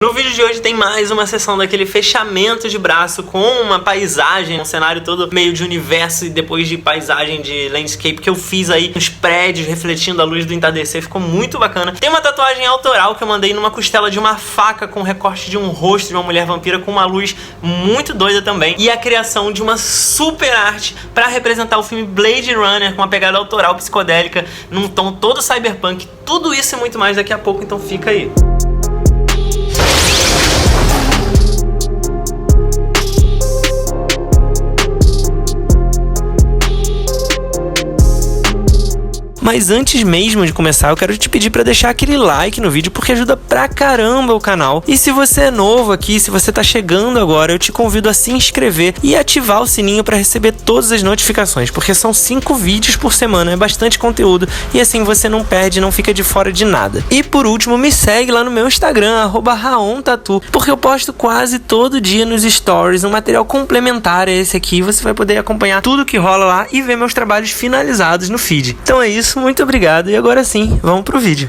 No vídeo de hoje tem mais uma sessão daquele fechamento de braço com uma paisagem, um cenário todo meio de universo e depois de paisagem de landscape que eu fiz aí nos prédios refletindo a luz do entardecer, ficou muito bacana. Tem uma tatuagem autoral que eu mandei numa costela de uma faca com recorte de um rosto de uma mulher vampira com uma luz muito doida também, e a criação de uma super arte para representar o filme Blade Runner com uma pegada autoral psicodélica num tom todo cyberpunk. Tudo isso e muito mais daqui a pouco, então fica aí. Mas antes mesmo de começar, eu quero te pedir para deixar aquele like no vídeo, porque ajuda pra caramba o canal. E se você é novo aqui, se você tá chegando agora, eu te convido a se inscrever e ativar o sininho para receber todas as notificações, porque são 5 vídeos por semana, é bastante conteúdo, e assim você não perde, não fica de fora de nada. E por último, me segue lá no meu Instagram, @raontatu, porque eu posto quase todo dia nos stories um material complementar a esse aqui. Você vai poder acompanhar tudo que rola lá e ver meus trabalhos finalizados no feed. Então é isso. Muito obrigado e agora sim, vamos pro vídeo.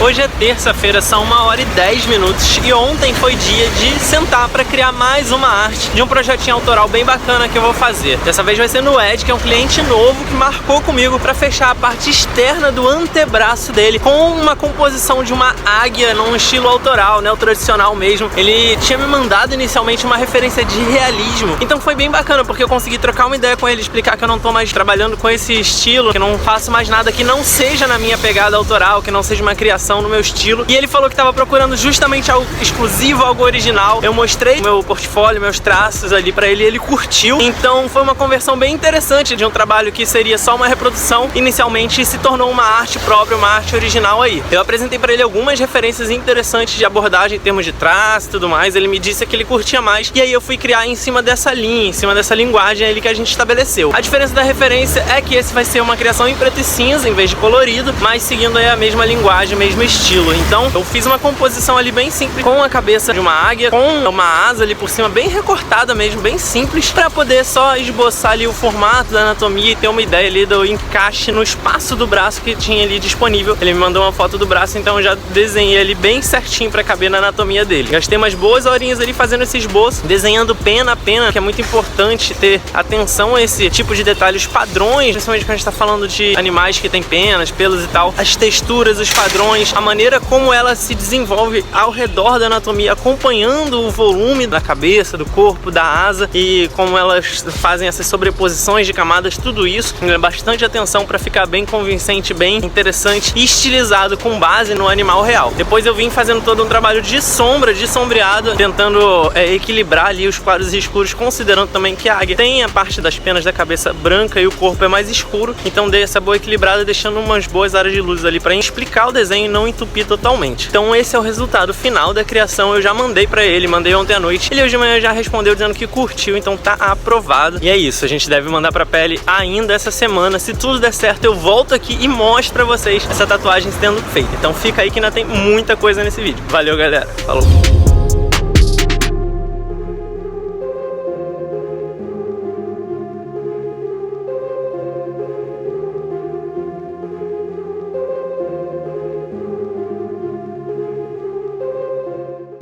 Hoje é terça-feira, são 1h10 e ontem foi dia de sentar para criar mais uma arte de um projetinho autoral bem bacana que eu vou fazer. Dessa vez vai ser no Ed, que é um cliente novo que marcou comigo para fechar a parte externa do antebraço dele com uma composição de uma águia num estilo autoral, né, o tradicional mesmo. Ele tinha me mandado inicialmente uma referência de realismo, então foi bem bacana porque eu consegui trocar uma ideia com ele, explicar que eu não tô mais trabalhando com esse estilo, que eu não faço mais nada que não seja na minha pegada autoral, que não seja uma criação no meu estilo, e ele falou que estava procurando justamente algo exclusivo, algo original. Eu mostrei meu portfólio, meus traços ali pra ele e ele curtiu, então foi uma conversão bem interessante de um trabalho que seria só uma reprodução, inicialmente se tornou uma arte própria, uma arte original aí. Eu apresentei pra ele algumas referências interessantes de abordagem em termos de traço e tudo mais, ele me disse que ele curtia mais, e aí eu fui criar em cima dessa linha, em cima dessa linguagem ali que a gente estabeleceu. A diferença da referência é que esse vai ser uma criação em preto e cinza em vez de colorido, mas seguindo aí a mesma linguagem, mesmo estilo. Então eu fiz uma composição ali bem simples, com a cabeça de uma águia, com uma asa ali por cima bem recortada mesmo, bem simples, para poder só esboçar ali o formato da anatomia e ter uma ideia ali do encaixe no espaço do braço que tinha ali disponível. Ele me mandou uma foto do braço, então eu já desenhei ali bem certinho para caber na anatomia dele. Gastei umas boas horinhas ali fazendo esse esboço, desenhando pena a pena, que é muito importante ter atenção a esse tipo de detalhes padrões, principalmente quando a gente tá falando de animais que tem penas, pelos e tal, as texturas, os padrões, a maneira como ela se desenvolve ao redor da anatomia, acompanhando o volume da cabeça, do corpo, da asa, e como elas fazem essas sobreposições de camadas, tudo isso, bastante atenção para ficar bem convincente, bem interessante e estilizado com base no animal real. Depois eu vim fazendo todo um trabalho de sombra, de sombreado, tentando equilibrar ali os claros e escuros, considerando também que a águia tem a parte das penas da cabeça branca e o corpo é mais escuro, então dei essa boa equilibrada, deixando umas boas áreas de luz ali para explicar o desenho e não entupir totalmente. Então esse é o resultado final da criação. Eu já mandei pra ele, mandei ontem à noite. Ele hoje de manhã já respondeu dizendo que curtiu, então tá aprovado. E é isso, a gente deve mandar pra pele ainda essa semana. Se tudo der certo, eu volto aqui e mostro pra vocês essa tatuagem sendo feita. Então fica aí que ainda tem muita coisa nesse vídeo. Valeu, galera. Falou!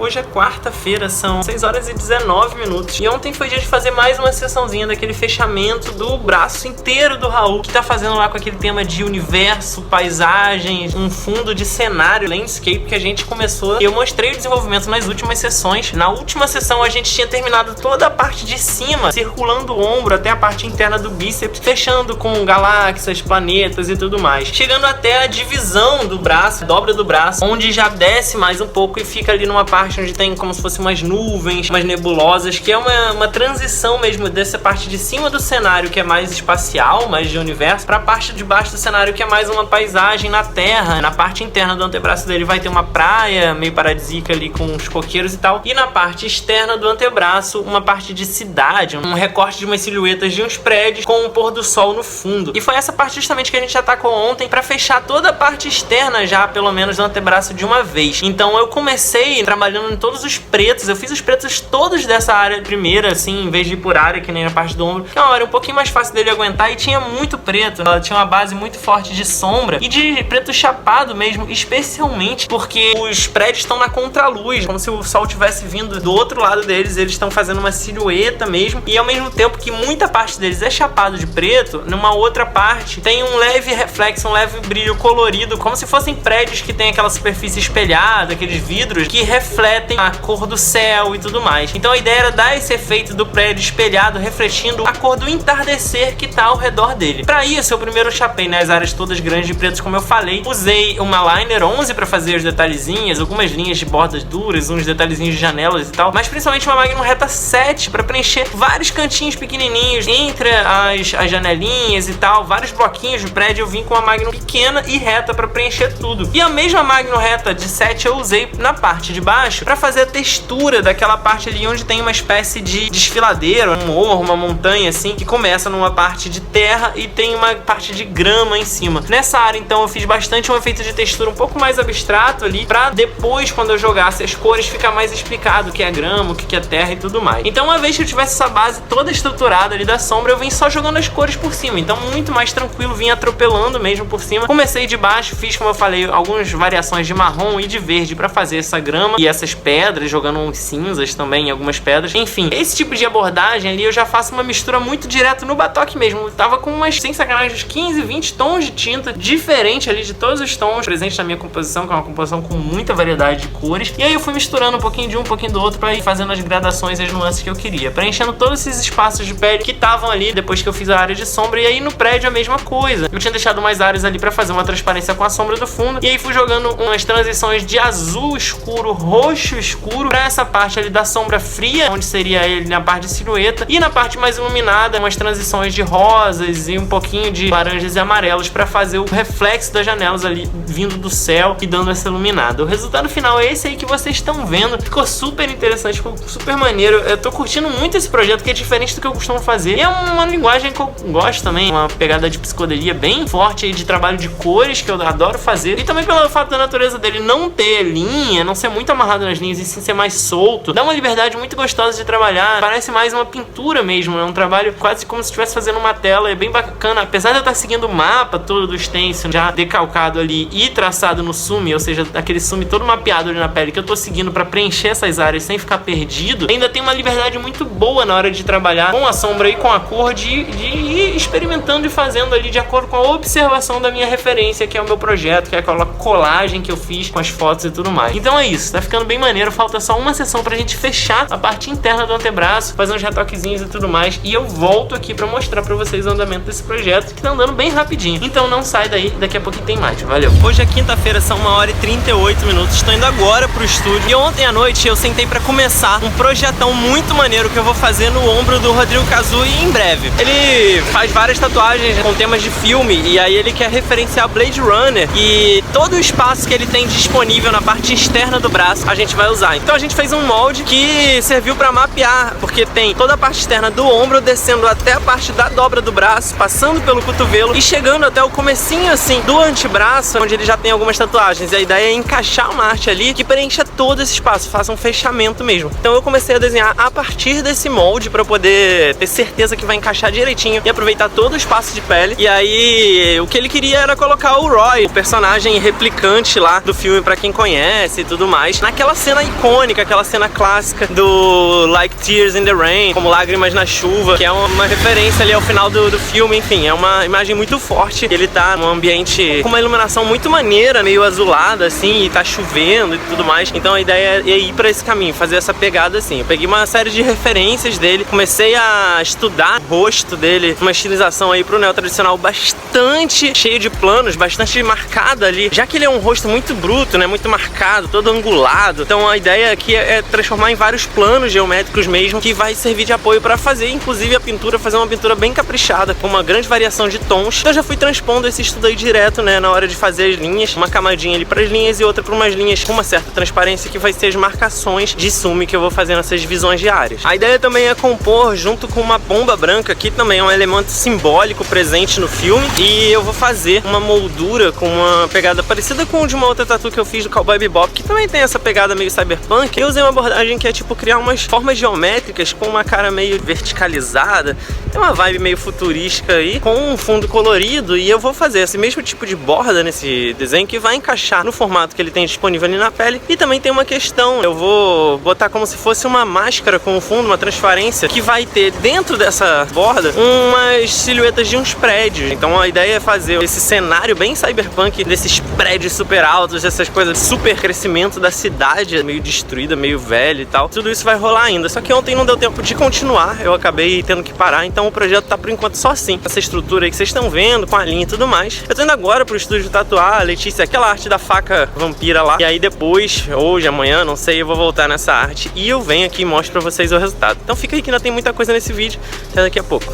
Hoje é quarta-feira, são 6h19 e ontem foi dia de fazer mais uma sessãozinha daquele fechamento do braço inteiro do Raul, que tá fazendo lá com aquele tema de universo, paisagens, um fundo de cenário, landscape que a gente começou. Eu mostrei o desenvolvimento nas últimas sessões. Na última sessão a gente tinha terminado toda a parte de cima, circulando o ombro até a parte interna do bíceps, fechando com galáxias, planetas e tudo mais, chegando até a divisão do braço, a dobra do braço, onde já desce mais um pouco e fica ali numa parte onde tem como se fossem umas nuvens, umas nebulosas, que é uma transição mesmo dessa parte de cima do cenário, que é mais espacial, mais de universo, para a parte de baixo do cenário, que é mais uma paisagem na terra. Na parte interna do antebraço dele vai ter uma praia meio paradisíaca ali com os coqueiros e tal, e na parte externa do antebraço uma parte de cidade, um recorte de umas silhuetas de uns prédios com o pôr do sol no fundo. E foi essa parte justamente que a gente atacou ontem para fechar toda a parte externa já, pelo menos, do antebraço de uma vez. Então eu comecei trabalhando trabalhando em todos os pretos. Eu fiz os pretos todos dessa área primeira, assim, em vez de ir por área, que nem na parte do ombro, que é uma área um pouquinho mais fácil dele aguentar, e tinha muito preto. Ela tinha uma base muito forte de sombra e de preto chapado mesmo, especialmente porque os prédios estão na contraluz, como se o sol tivesse vindo do outro lado deles. Eles estão fazendo uma silhueta mesmo, e ao mesmo tempo que muita parte deles é chapado de preto, numa outra parte tem um leve reflexo, um leve brilho colorido, como se fossem prédios que tem aquela superfície espelhada, aqueles vidros que refletem a cor do céu e tudo mais. Então a ideia era dar esse efeito do prédio espelhado refletindo a cor do entardecer que tá ao redor dele. Para isso, eu primeiro chapei nas áreas todas grandes de pretos, como eu falei. Usei uma liner 11 para fazer os detalhezinhos, algumas linhas de bordas duras, uns detalhezinhos de janelas e tal, mas principalmente uma Magnum Reta 7 para preencher vários cantinhos pequenininhos entre as janelinhas e tal, vários bloquinhos do prédio. Eu vim com uma Magnum pequena e reta para preencher tudo. E a mesma Magnum Reta de 7 eu usei na parte de baixo para fazer a textura daquela parte ali onde tem uma espécie de desfiladeiro, um morro, uma montanha assim, que começa numa parte de terra e tem uma parte de grama em cima. Nessa área então eu fiz bastante um efeito de textura um pouco mais abstrato ali, pra depois, quando eu jogasse as cores, ficar mais explicado o que é grama, o que é terra e tudo mais. Então uma vez que eu tivesse essa base toda estruturada ali da sombra, eu vim só jogando as cores por cima, então muito mais tranquilo, vim atropelando mesmo por cima. Comecei de baixo, fiz, como eu falei, algumas variações de marrom e de verde pra fazer essa grama e essas pedras, jogando uns cinzas também em algumas pedras. Enfim, esse tipo de abordagem ali eu já faço uma mistura muito direto no batoque mesmo. Eu tava com umas, sem sacanagem, uns 15, 20 tons de tinta diferente ali, de todos os tons presentes na minha composição, que é uma composição com muita variedade de cores. E aí eu fui misturando um pouquinho de um pouquinho do outro pra ir fazendo as gradações e as nuances que eu queria, preenchendo todos esses espaços de pele que estavam ali depois que eu fiz a área de sombra. E aí no prédio a mesma coisa. Eu tinha deixado mais áreas ali pra fazer uma transparência com a sombra do fundo, e aí fui jogando umas transições de azul escuro, roxo escuro pra essa parte ali da sombra fria, onde seria ele na parte de silhueta, e na parte mais iluminada umas transições de rosas e um pouquinho de laranjas e amarelos pra fazer o reflexo das janelas ali vindo do céu e dando essa iluminada. O resultado final é esse aí que vocês estão vendo. Ficou super interessante, ficou super maneiro. Eu tô curtindo muito esse projeto, que é diferente do que eu costumo fazer, e é uma linguagem que eu gosto também, uma pegada de psicodelia bem forte aí, de trabalho de cores, que eu adoro fazer, e também pelo fato da natureza dele não ter linha, não ser muito amarrado nas linhas e sim ser mais solto, dá uma liberdade muito gostosa de trabalhar. Parece mais uma pintura mesmo, é um trabalho quase como se estivesse fazendo uma tela. É bem bacana, apesar de eu estar seguindo o mapa todo do stencil já decalcado ali e traçado no sumi, ou seja, aquele sumi todo mapeado ali na pele que eu tô seguindo para preencher essas áreas sem ficar perdido, ainda tem uma liberdade muito boa na hora de trabalhar com a sombra e com a cor, de ir experimentando e fazendo ali de acordo com a observação da minha referência, que é o meu projeto, que é aquela colagem que eu fiz com as fotos e tudo mais. Então é isso, tá ficando bem maneiro. Falta só uma sessão pra gente fechar a parte interna do antebraço, fazer uns retoquezinhos e tudo mais, e eu volto aqui pra mostrar pra vocês o andamento desse projeto, que tá andando bem rapidinho. Então não sai daí, daqui a pouquinho tem mais. Valeu! Hoje é quinta-feira, são 1h38, estou indo agora pro estúdio, e ontem à noite eu sentei pra começar um projetão muito maneiro que eu vou fazer no ombro do Rodrigo Kazui em breve. Ele faz várias tatuagens com temas de filme, e aí ele quer referenciar Blade Runner, e todo o espaço que ele tem disponível na parte externa do braço a gente vai usar. Então a gente fez um molde que serviu pra mapear, porque tem toda a parte externa do ombro descendo até a parte da dobra do braço, passando pelo cotovelo e chegando até o comecinho assim do antebraço, onde ele já tem algumas tatuagens. E a ideia é encaixar uma arte ali que preencha todo esse espaço, faça um fechamento mesmo. Então eu comecei a desenhar a partir desse molde pra poder ter certeza que vai encaixar direitinho e aproveitar todo o espaço de pele. E aí o que ele queria era colocar o Roy, o personagem replicante lá do filme, pra quem conhece e tudo mais, naquela cena icônica, aquela cena clássica do Like Tears in the Rain, como lágrimas na chuva, que é uma referência ali ao final do filme. Enfim, é uma imagem muito forte. Ele tá num ambiente com uma iluminação muito maneira, meio azulada assim, e tá chovendo e tudo mais. Então a ideia é ir pra esse caminho, fazer essa pegada assim. Eu peguei uma série de referências dele, comecei a estudar o rosto dele, uma estilização aí pro neo tradicional bastante cheio de planos, bastante marcada ali, já que ele é um rosto muito bruto, né, muito marcado, todo angulado. Então a ideia aqui é transformar em vários planos geométricos mesmo, que vai servir de apoio para fazer, inclusive, a pintura, fazer uma pintura bem caprichada, com uma grande variação de tons. Então eu já fui transpondo esse estudo aí direto, né, na hora de fazer as linhas, uma camadinha ali para as linhas e outra para umas linhas com uma certa transparência, que vai ser as marcações de sumi que eu vou fazer nessas divisões de áreas. A ideia também é compor junto com uma bomba branca, que também é um elemento simbólico presente no filme, e eu vou fazer uma moldura com uma pegada parecida com de uma outra tatu que eu fiz do Cowboy Bebop, que também tem essa pegada meio cyberpunk, eu usei uma abordagem que é tipo criar umas formas geométricas com uma cara meio verticalizada. Tem uma vibe meio futurística aí, com um fundo colorido, e eu vou fazer esse mesmo tipo de borda nesse desenho que vai encaixar no formato que ele tem disponível ali na pele. E também tem uma questão, eu vou botar como se fosse uma máscara com o fundo, uma transparência, que vai ter dentro dessa borda umas silhuetas de uns prédios. Então a ideia é fazer esse cenário bem cyberpunk, desses prédios super altos, essas coisas, super crescimento da cidade, meio destruída, meio velha e tal. Tudo isso vai rolar ainda, só que ontem não deu tempo de continuar, eu acabei tendo que parar, então o projeto tá por enquanto só assim. Essa estrutura aí que vocês estão vendo, com a linha e tudo mais. Eu tô indo agora pro estúdio tatuar, a Letícia, aquela arte da faca vampira lá, e aí depois, hoje, amanhã, não sei, eu vou voltar nessa arte e eu venho aqui e mostro pra vocês o resultado. Então fica aí que ainda tem muita coisa nesse vídeo, até daqui a pouco.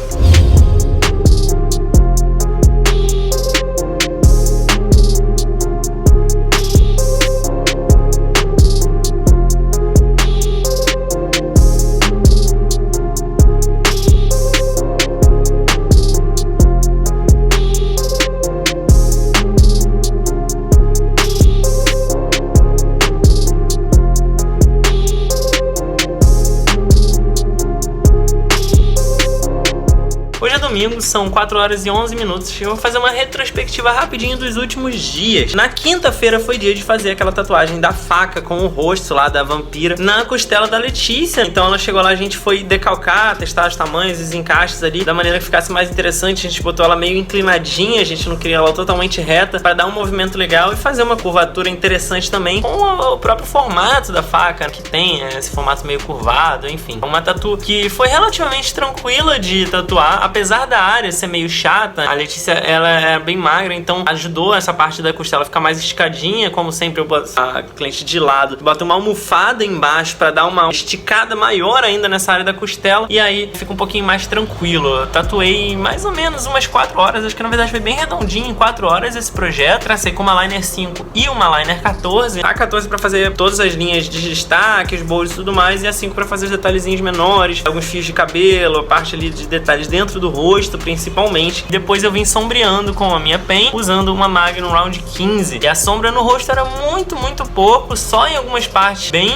Hoje é domingo, são 4 horas e 11 minutos. Eu vou fazer uma retrospectiva rapidinho dos últimos dias. Na quinta-feira foi dia de fazer aquela tatuagem da faca com o rosto lá da vampira na costela da Letícia. Então ela chegou lá, a gente foi decalcar, testar os tamanhos e os encaixes ali, da maneira que ficasse mais interessante. A gente botou ela meio inclinadinha, a gente não queria ela totalmente reta, para dar um movimento legal e fazer uma curvatura interessante também, com o próprio formato da faca, que tem esse formato meio curvado, enfim. Uma tatu que foi relativamente tranquila de tatuar, apesar da área ser meio chata. A Letícia, ela é bem magra, então ajudou essa parte da costela a ficar mais esticadinha. Como sempre, eu boto a cliente de lado, boto uma almofada embaixo pra dar uma esticada maior ainda nessa área da costela, e aí fica um pouquinho mais tranquilo. Eu tatuei mais ou menos umas 4 horas, acho que na verdade foi bem redondinho, em 4 horas esse projeto. Tracei com uma liner 5 e uma liner 14. A 14 pra fazer todas as linhas de destaque, os bolsos e tudo mais, e a 5 pra fazer os detalhezinhos menores, alguns fios de cabelo, a parte ali de detalhes dentro do rosto, principalmente. Depois eu vim sombreando com a minha pen, usando uma Magnum Round 15. E a sombra no rosto era muito pouco, só em algumas partes bem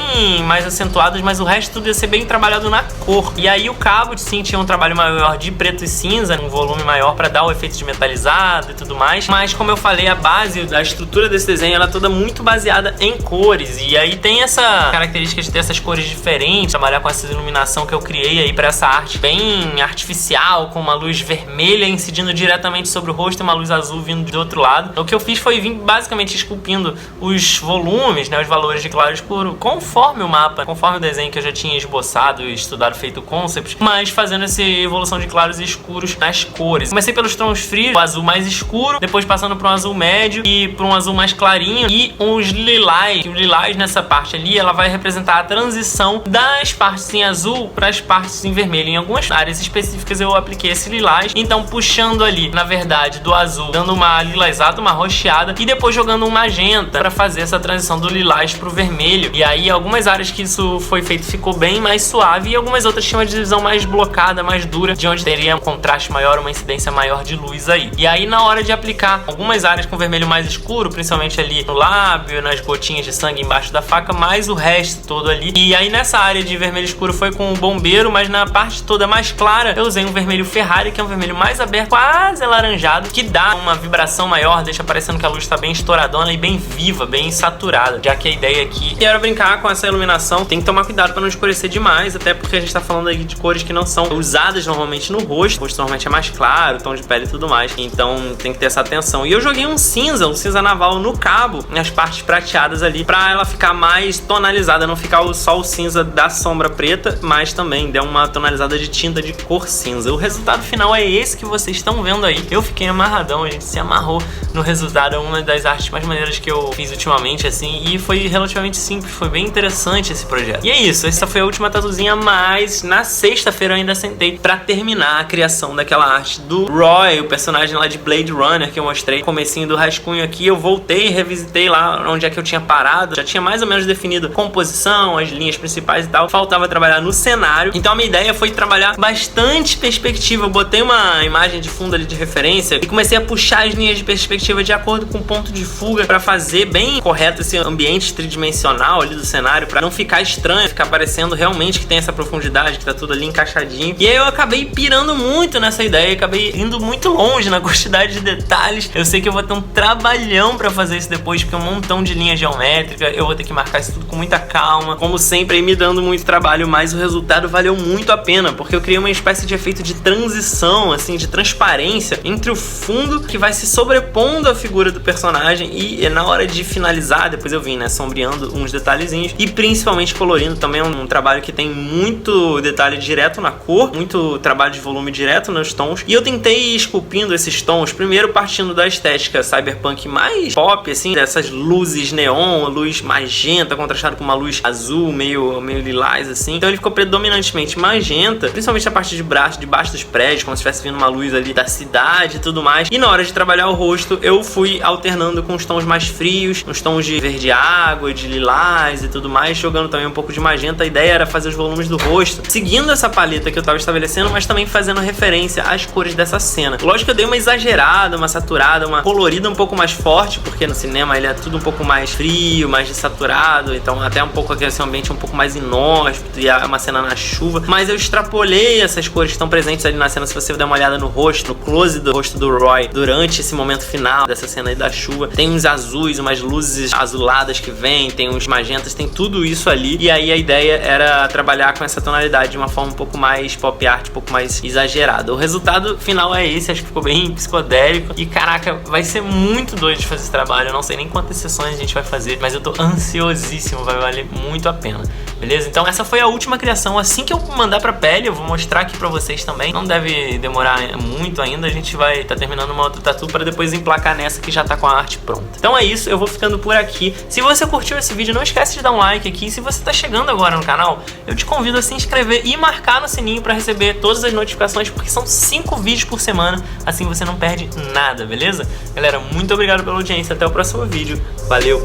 mais acentuadas, mas o resto tudo ia ser bem trabalhado na cor. E aí o cabo de sim tinha um trabalho maior de preto e cinza, um volume maior para dar o efeito de metalizado e tudo mais. Mas como eu falei, a base, a estrutura desse desenho, ela é toda muito baseada em cores. E aí tem essa característica de ter essas cores diferentes, trabalhar com essa iluminação que eu criei aí para essa arte bem artificial, com uma luz vermelha incidindo diretamente sobre o rosto e uma luz azul vindo do outro lado. O que eu fiz foi vir basicamente esculpindo os volumes, né, os valores de claro e escuro, conforme o mapa, conforme o desenho que eu já tinha esboçado e estudado, feito concept, mas fazendo essa evolução de claros e escuros nas cores. Comecei pelos tons frios, o azul mais escuro, depois passando para um azul médio e para um azul mais clarinho, e os lilás. O lilás nessa parte ali, ela vai representar a transição das partes em azul para as partes em vermelho. Em algumas áreas específicas eu apliquei esse lilás, então puxando ali, na verdade, do azul, dando uma lilazada, uma roxeada, e depois jogando um magenta para fazer essa transição do lilás pro vermelho. E aí algumas áreas que isso foi feito ficou bem mais suave, e algumas outras tinham uma divisão mais blocada, mais dura, de onde teria um contraste maior, uma incidência maior de luz aí. E aí na hora de aplicar algumas áreas com vermelho mais escuro, principalmente ali no lábio, nas gotinhas de sangue embaixo da faca, mais o resto todo ali. E aí nessa área de vermelho escuro foi com o bombeiro, mas na parte toda mais clara eu usei um vermelho Ferrari, que é um vermelho mais aberto, quase alaranjado, que dá uma vibração maior, deixa parecendo que a luz está bem estouradona e bem viva, bem saturada, já que a ideia aqui era brincar com essa iluminação. Tem que tomar cuidado para não escurecer demais, até porque a gente está falando aí de cores que não são usadas normalmente no rosto. O rosto normalmente é mais claro, tom de pele e tudo mais, então tem que ter essa atenção. E eu joguei um cinza naval no cabo, nas partes prateadas ali, para ela ficar mais tonalizada, não ficar só o cinza da sombra preta, mas também deu uma tonalizada de tinta de cor cinza. O resultado final é esse que vocês estão vendo aí. Eu fiquei amarradão, a gente se amarrou no resultado. É uma das artes mais maneiras que eu fiz ultimamente, assim, e foi relativamente simples, foi bem interessante esse projeto. E é isso, essa foi a última tatuzinha, mas na sexta-feira eu ainda sentei pra terminar a criação daquela arte do Roy, o personagem lá de Blade Runner que eu mostrei, comecinho do rascunho aqui. Eu voltei e revisitei lá onde é que eu tinha parado, já tinha mais ou menos definido a composição, as linhas principais e tal, faltava trabalhar no cenário. Então a minha ideia foi trabalhar bastante perspectiva. Eu botei uma imagem de fundo ali de referência e comecei a puxar as linhas de perspectiva perspectiva de acordo com o ponto de fuga pra fazer bem correto esse ambiente tridimensional ali do cenário, pra não ficar estranho, ficar parecendo realmente que tem essa profundidade, que tá tudo ali encaixadinho. E aí eu acabei pirando muito nessa ideia, acabei indo muito longe na quantidade de detalhes. Eu sei que eu vou ter um trabalhão pra fazer isso depois, porque é um montão de linha geométrica, eu vou ter que marcar isso tudo com muita calma, como sempre, aí me dando muito trabalho, mas o resultado valeu muito a pena, porque eu criei uma espécie de efeito de transição, assim, de transparência entre o fundo que vai se sobrepondo à figura do personagem e na hora de finalizar, depois eu vim, né, sombreando uns detalhezinhos e principalmente colorindo. Também é um trabalho que tem muito detalhe direto na cor, muito trabalho de volume direto nos tons, e eu tentei ir esculpindo esses tons, primeiro partindo da estética cyberpunk mais pop, assim, dessas luzes neon, luz magenta contrastado com uma luz azul, meio lilás, assim. Então ele ficou predominantemente magenta, principalmente a parte de debaixo dos prédios, como se estivesse vindo uma luz ali da cidade e tudo mais. E na hora de trabalhar o rosto, eu fui alternando com os tons mais frios, uns tons de verde água, de lilás e tudo mais, jogando também um pouco de magenta. A ideia era fazer os volumes do rosto, seguindo essa paleta que eu tava estabelecendo, mas também fazendo referência às cores dessa cena. Lógico que eu dei uma exagerada, uma saturada, uma colorida um pouco mais forte, porque no cinema ele é tudo um pouco mais frio, mais desaturado, então até um pouco aqui esse ambiente um pouco mais inóspito, e é uma cena na chuva, mas eu extrapolei essas cores que estão presentes ali na cena. Se você der uma olhada no rosto, no close do rosto do Roy, durante esse momento final dessa cena aí da chuva, tem uns azuis, umas luzes azuladas que vem, tem uns magentas, tem tudo isso ali, e aí a ideia era trabalhar com essa tonalidade de uma forma um pouco mais pop art, um pouco mais exagerada. O resultado final é esse, acho que ficou bem psicodélico, e caraca, vai ser muito doido de fazer esse trabalho. Eu não sei nem quantas sessões a gente vai fazer, mas eu tô ansiosíssimo, vai valer muito a pena, beleza? Então essa foi a última criação. Assim que eu mandar pra pele, eu vou mostrar aqui pra vocês também, não deve demorar muito ainda, a gente vai tá terminando uma outra tatu pra depois emplacar nessa que já tá com a arte pronta. Então é isso, eu vou ficando por aqui. Se você curtiu esse vídeo, não esquece de dar um like aqui, e se você tá chegando agora no canal, eu te convido a se inscrever e marcar no sininho pra receber todas as notificações, porque são 5 vídeos por semana, assim você não perde nada, beleza? Galera, muito obrigado pela audiência, até o próximo vídeo, valeu!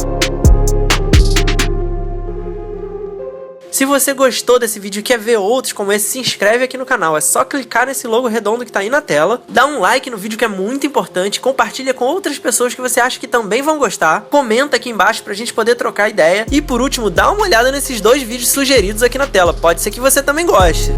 Se você gostou desse vídeo e quer ver outros como esse, se inscreve aqui no canal. É só clicar nesse logo redondo que tá aí na tela, dá um like no vídeo que é muito importante, compartilha com outras pessoas que você acha que também vão gostar, comenta aqui embaixo pra gente poder trocar ideia e por último, dá uma olhada nesses 2 vídeos sugeridos aqui na tela, pode ser que você também goste.